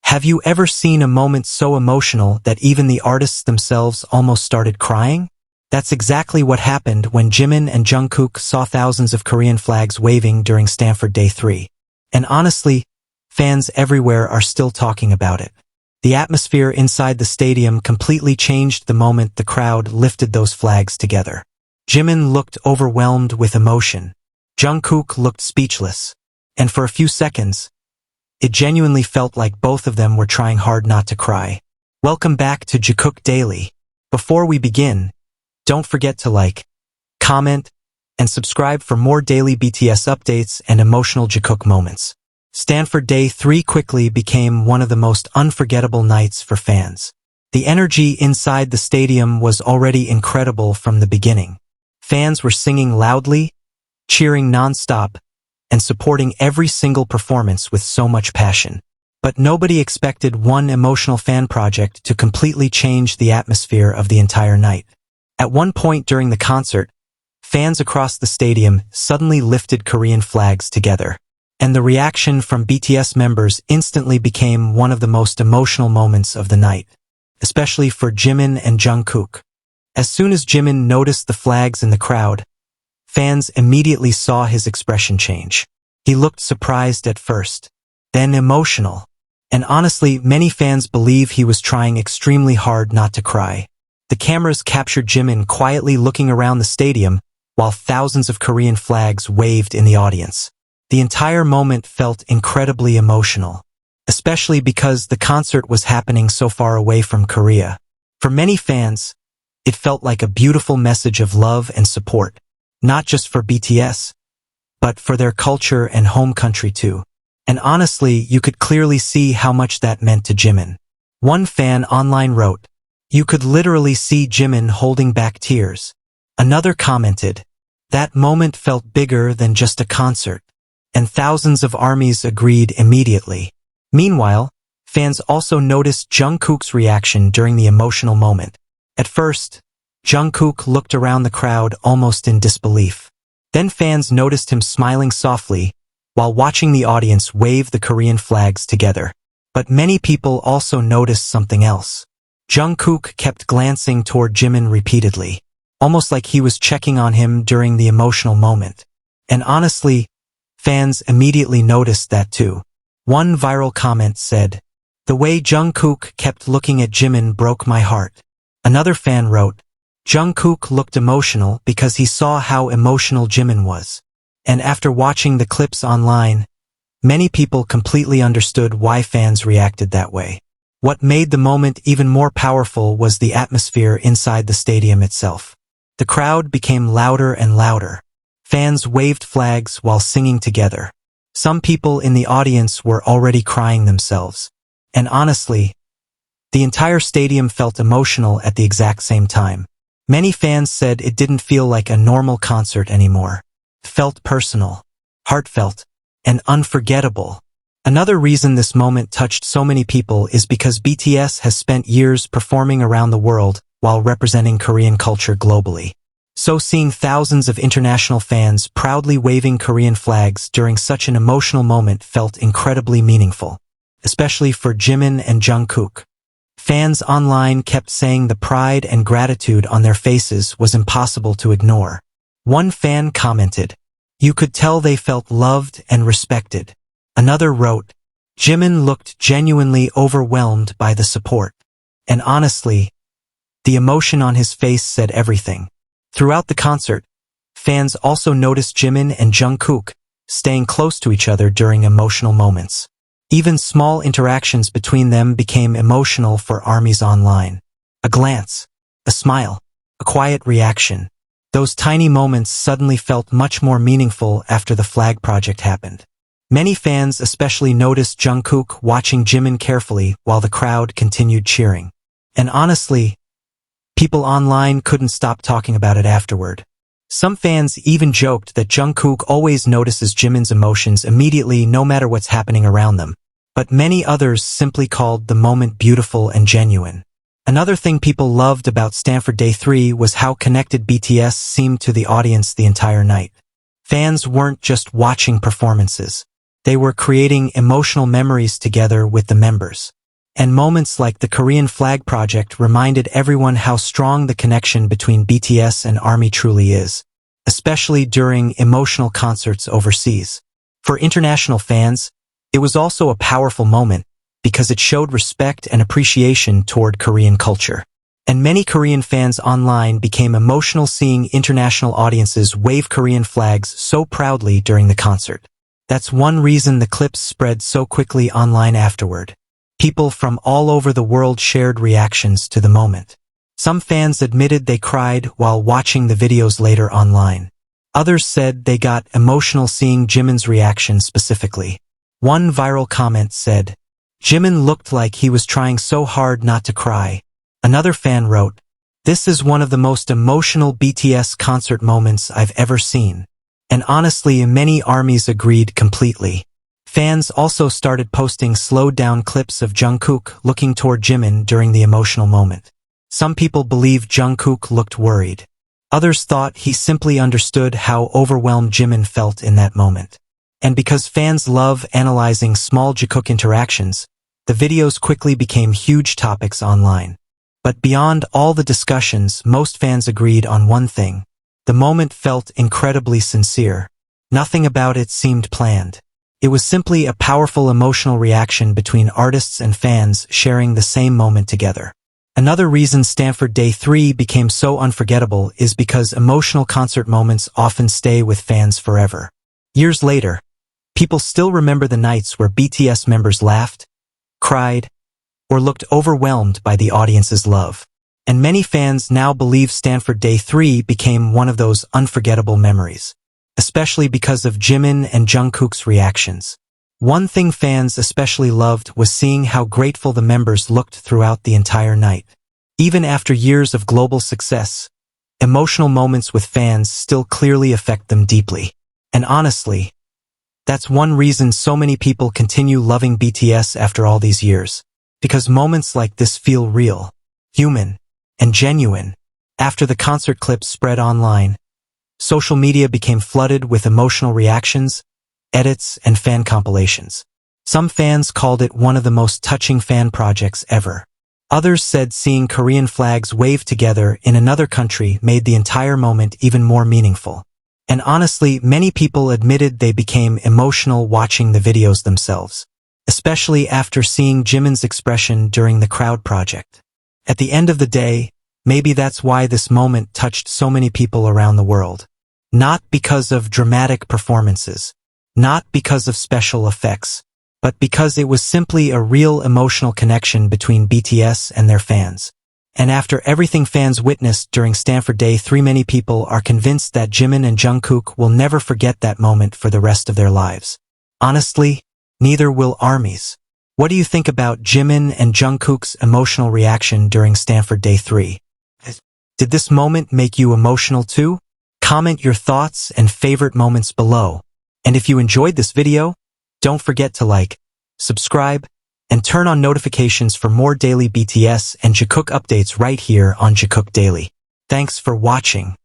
Have you ever seen a moment so emotional that even the artists themselves almost started crying? That's exactly what happened when Jimin and Jungkook saw thousands of Korean flags waving during Stanford Day 3. And honestly, fans everywhere are still talking about it. The atmosphere inside the stadium completely changed the moment the crowd lifted those flags together. Jimin looked overwhelmed with emotion. Jungkook looked speechless. And for a few seconds, it genuinely felt like both of them were trying hard not to cry. Welcome back to Jikook Daily. Before we begin, don't forget to like, comment, and subscribe for more daily BTS updates and emotional Jikook moments. Stanford Day 3 quickly became one of the most unforgettable nights for fans. The energy inside the stadium was already incredible from the beginning. Fans were singing loudly, cheering nonstop, and supporting every single performance with so much passion. But nobody expected one emotional fan project to completely change the atmosphere of the entire night. At one point during the concert, fans across the stadium suddenly lifted Korean flags together, and the reaction from BTS members instantly became one of the most emotional moments of the night, especially for Jimin and Jungkook. As soon as Jimin noticed the flags in the crowd, fans immediately saw his expression change. He looked surprised at first, then emotional, and honestly, many fans believe he was trying extremely hard not to cry. The cameras captured Jimin quietly looking around the stadium while thousands of Korean flags waved in the audience. The entire moment felt incredibly emotional, especially because the concert was happening so far away from Korea. For many fans, it felt like a beautiful message of love and support, not just for BTS, but for their culture and home country too. And honestly, you could clearly see how much that meant to Jimin. One fan online wrote, "You could literally see Jimin holding back tears." Another commented, "That moment felt bigger than just a concert." And thousands of armies agreed immediately. Meanwhile, fans also noticed Jungkook's reaction during the emotional moment. At first, Jungkook looked around the crowd almost in disbelief. Then fans noticed him smiling softly while watching the audience wave the Korean flags together. But many people also noticed something else. Jungkook kept glancing toward Jimin repeatedly, almost like he was checking on him during the emotional moment. And honestly, fans immediately noticed that too. One viral comment said, "The way Jungkook kept looking at Jimin broke my heart." Another fan wrote, "Jungkook looked emotional because he saw how emotional Jimin was." And after watching the clips online, many people completely understood why fans reacted that way. What made the moment even more powerful was the atmosphere inside the stadium itself. The crowd became louder and louder. Fans waved flags while singing together. Some people in the audience were already crying themselves. And honestly, the entire stadium felt emotional at the exact same time. Many fans said it didn't feel like a normal concert anymore. It felt personal, heartfelt, and unforgettable. Another reason this moment touched so many people is because BTS has spent years performing around the world while representing Korean culture globally. So seeing thousands of international fans proudly waving Korean flags during such an emotional moment felt incredibly meaningful, especially for Jimin and Jungkook. Fans online kept saying the pride and gratitude on their faces was impossible to ignore. One fan commented, "You could tell they felt loved and respected." Another wrote, "Jimin looked genuinely overwhelmed by the support." And honestly, the emotion on his face said everything. Throughout the concert, fans also noticed Jimin and Jungkook staying close to each other during emotional moments. Even small interactions between them became emotional for armies online. A glance, a smile, a quiet reaction. Those tiny moments suddenly felt much more meaningful after the flag project happened. Many fans especially noticed Jungkook watching Jimin carefully while the crowd continued cheering. And honestly, people online couldn't stop talking about it afterward. Some fans even joked that Jungkook always notices Jimin's emotions immediately no matter what's happening around them. But many others simply called the moment beautiful and genuine. Another thing people loved about Stanford Day 3 was how connected BTS seemed to the audience the entire night. Fans weren't just watching performances. They were creating emotional memories together with the members. And moments like the Korean flag project reminded everyone how strong the connection between BTS and ARMY truly is, especially during emotional concerts overseas. For international fans, it was also a powerful moment because it showed respect and appreciation toward Korean culture. And many Korean fans online became emotional seeing international audiences wave Korean flags so proudly during the concert. That's one reason the clips spread so quickly online afterward. People from all over the world shared reactions to the moment. Some fans admitted they cried while watching the videos later online. Others said they got emotional seeing Jimin's reaction specifically. One viral comment said, "Jimin looked like he was trying so hard not to cry." Another fan wrote, "This is one of the most emotional BTS concert moments I've ever seen." And honestly, many ARMYs agreed completely. Fans also started posting slowed-down clips of Jungkook looking toward Jimin during the emotional moment. Some people believed Jungkook looked worried. Others thought he simply understood how overwhelmed Jimin felt in that moment. And because fans love analyzing small Jikook interactions, the videos quickly became huge topics online. But beyond all the discussions, most fans agreed on one thing. The moment felt incredibly sincere. Nothing about it seemed planned. It was simply a powerful emotional reaction between artists and fans sharing the same moment together. Another reason Stanford Day 3 became so unforgettable is because emotional concert moments often stay with fans forever. Years later, people still remember the nights where BTS members laughed, cried, or looked overwhelmed by the audience's love. And many fans now believe Stanford Day 3 became one of those unforgettable memories, especially because of Jimin and Jungkook's reactions. One thing fans especially loved was seeing how grateful the members looked throughout the entire night. Even after years of global success, emotional moments with fans still clearly affect them deeply. And honestly, that's one reason so many people continue loving BTS after all these years. Because moments like this feel real, human, and genuine. After the concert clips spread online, social media became flooded with emotional reactions, edits, and fan compilations. Some fans called it one of the most touching fan projects ever. Others said seeing Korean flags wave together in another country made the entire moment even more meaningful. And honestly, many people admitted they became emotional watching the videos themselves, especially after seeing Jimin's expression during the crowd project. At the end of the day, maybe that's why this moment touched so many people around the world. Not because of dramatic performances, not because of special effects, but because it was simply a real emotional connection between BTS and their fans. And after everything fans witnessed during Stanford Day 3, many people are convinced that Jimin and Jungkook will never forget that moment for the rest of their lives. Honestly, neither will ARMYs. What do you think about Jimin and Jungkook's emotional reaction during Stanford Day 3? Did this moment make you emotional too? Comment your thoughts and favorite moments below. And if you enjoyed this video, don't forget to like, subscribe, and turn on notifications for more daily BTS and Jikook updates right here on Jikook Daily. Thanks for watching.